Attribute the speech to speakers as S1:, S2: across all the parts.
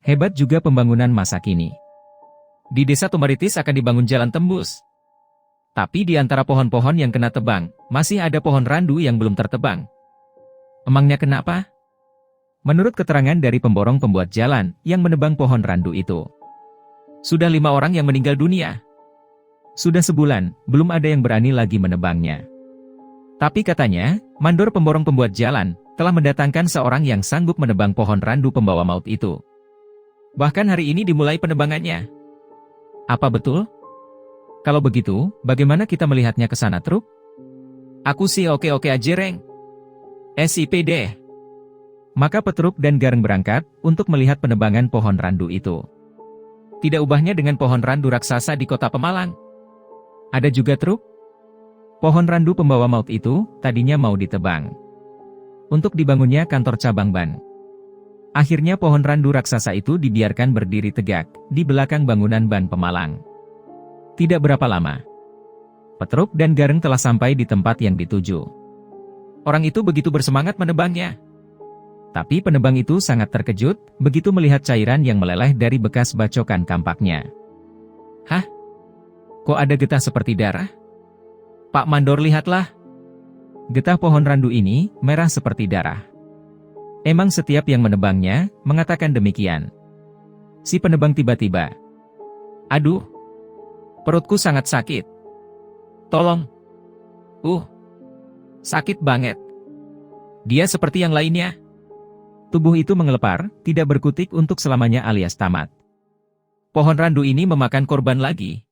S1: Hebat juga pembangunan masa kini. Di desa Tumaritis akan dibangun jalan tembus. Tapi di antara pohon-pohon yang kena tebang, masih ada pohon randu yang belum tertebang. Emangnya kenapa? Menurut keterangan dari pemborong pembuat jalan yang menebang pohon randu itu, sudah 5 orang yang meninggal dunia. Sudah sebulan, belum ada yang berani lagi menebangnya. Tapi katanya, mandor pemborong pembuat jalan telah mendatangkan seorang yang sanggup menebang pohon randu pembawa maut itu. Bahkan hari ini dimulai penebangannya. Apa betul? Kalau begitu, bagaimana kita melihatnya ke sana, Truk? Aku sih oke-oke aja, Reng. SIP deh. Maka Petruk dan Gareng berangkat untuk melihat penebangan pohon randu itu. Tidak ubahnya dengan pohon randu raksasa di kota Pemalang. Ada juga, Truk. Pohon randu pembawa maut itu tadinya mau ditebang untuk dibangunnya kantor cabang ban. Akhirnya pohon randu raksasa itu dibiarkan berdiri tegak di belakang bangunan ban Pemalang. Tidak berapa lama, Petruk dan Gareng telah sampai di tempat yang dituju. Orang itu begitu bersemangat menebangnya. Tapi penebang itu sangat terkejut begitu melihat cairan yang meleleh dari bekas bacokan kampaknya. Hah? Kok ada getah seperti darah? Pak Mandor, lihatlah. Getah pohon randu ini merah seperti darah. Emang setiap yang menebangnya mengatakan demikian. Si penebang tiba-tiba, aduh, perutku sangat sakit. Tolong. Sakit banget. Dia seperti yang lainnya. Tubuh itu mengelepar, tidak berkutik untuk selamanya alias tamat. Pohon randu ini memakan korban lagi.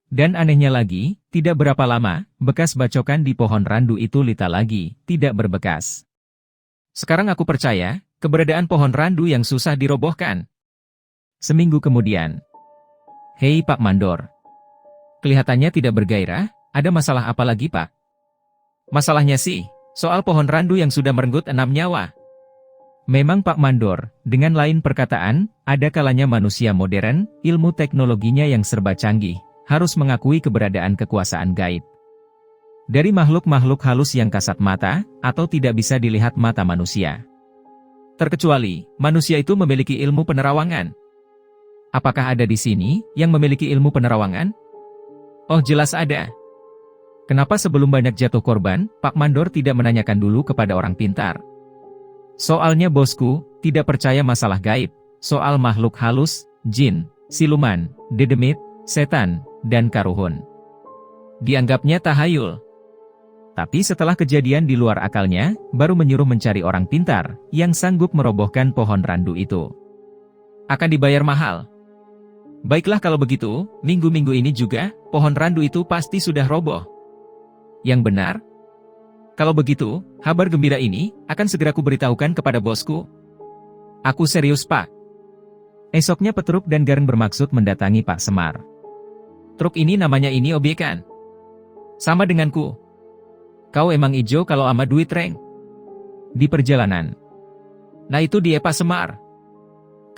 S1: Dan anehnya lagi, tidak berapa lama, bekas bacokan di pohon randu itu lita lagi, tidak berbekas. Sekarang aku percaya, keberadaan pohon randu yang susah dirobohkan. Seminggu kemudian. Hei Pak Mandor. Kelihatannya tidak bergairah, ada masalah apa lagi, Pak? Masalahnya sih, soal pohon randu yang sudah merenggut 6 nyawa. Memang Pak Mandor, dengan lain perkataan, ada kalanya manusia modern, ilmu teknologinya yang serba canggih, harus mengakui keberadaan kekuasaan gaib dari makhluk-makhluk halus yang kasat mata, atau tidak bisa dilihat mata manusia. Terkecuali, manusia itu memiliki ilmu penerawangan. Apakah ada di sini yang memiliki ilmu penerawangan? Oh, jelas ada. Kenapa sebelum banyak jatuh korban, Pak Mandor tidak menanyakan dulu kepada orang pintar? Soalnya bosku, tidak percaya masalah gaib, soal makhluk halus, jin, siluman, dedemit, setan, dan karuhun. Dianggapnya tahayul. Tapi setelah kejadian di luar akalnya, baru menyuruh mencari orang pintar, yang sanggup merobohkan pohon randu itu. Akan dibayar mahal. Baiklah kalau begitu, minggu-minggu ini juga, pohon randu itu pasti sudah roboh. Yang benar? Kalau begitu, kabar gembira ini akan segera kuberitahukan kepada bosku. Aku serius, Pak. Esoknya Petruk dan Gareng bermaksud mendatangi Pak Semar. Truk ini namanya ini obyekan. Sama denganku. Kau emang ijo kalau ama duit, Reng. Di perjalanan. Nah itu dia Pak Semar.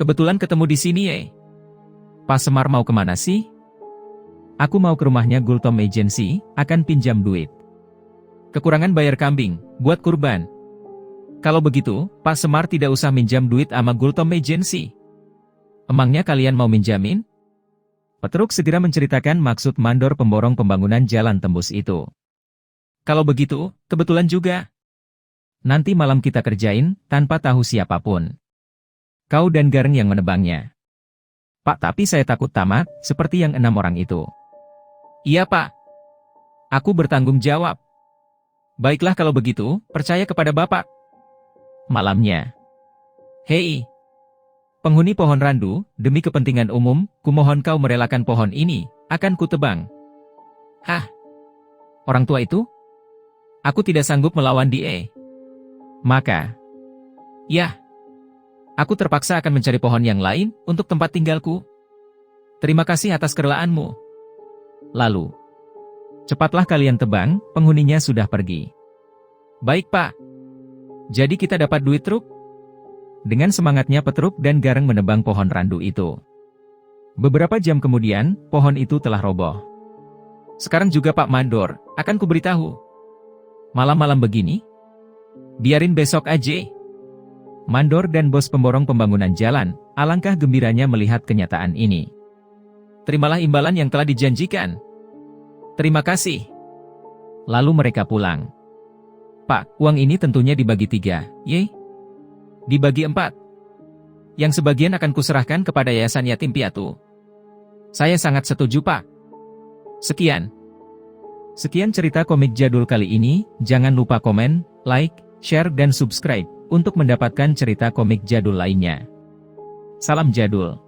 S1: Kebetulan ketemu di sini, Pak Semar mau kemana sih? Aku mau ke rumahnya Gultom Agency, akan pinjam duit. Kekurangan bayar kambing, buat kurban. Kalau begitu, Pak Semar tidak usah minjam duit sama Gultom Agency. Emangnya kalian mau minjamin? Petruk segera menceritakan maksud mandor pemborong pembangunan jalan tembus itu. Kalau begitu, kebetulan juga. Nanti malam kita kerjain, tanpa tahu siapapun. Kau dan Gareng yang menebangnya. Pak, tapi saya takut tamat, seperti yang 6 orang itu. Iya, Pak. Aku bertanggung jawab. Baiklah kalau begitu, percaya kepada Bapak. Malamnya. Hei, penghuni pohon randu, demi kepentingan umum, kumohon kau merelakan pohon ini, akan kutebang. Hah? Orang tua itu? Aku tidak sanggup melawan dia. Maka, ya, aku terpaksa akan mencari pohon yang lain untuk tempat tinggalku. Terima kasih atas kerelaanmu. Lalu, cepatlah kalian tebang, penghuninya sudah pergi. Baik, Pak. Jadi kita dapat duit, Truk? Dengan semangatnya Petruk dan Gareng menebang pohon randu itu. Beberapa jam kemudian, pohon itu telah roboh. Sekarang juga Pak Mandor, akan kuberitahu. Malam-malam begini? Biarin besok aja. Mandor dan bos pemborong pembangunan jalan Alangkah gembiranya melihat kenyataan ini. Terimalah imbalan yang telah dijanjikan. Terima kasih. Lalu mereka pulang. Pak, uang ini tentunya dibagi 3, ye? Dibagi 4. Yang sebagian akan kuserahkan kepada Yayasan Yatim Piatu. Saya sangat setuju, Pak. Sekian cerita komik jadul kali ini. Jangan lupa komen, like, share, dan subscribe untuk mendapatkan cerita komik jadul lainnya. Salam jadul.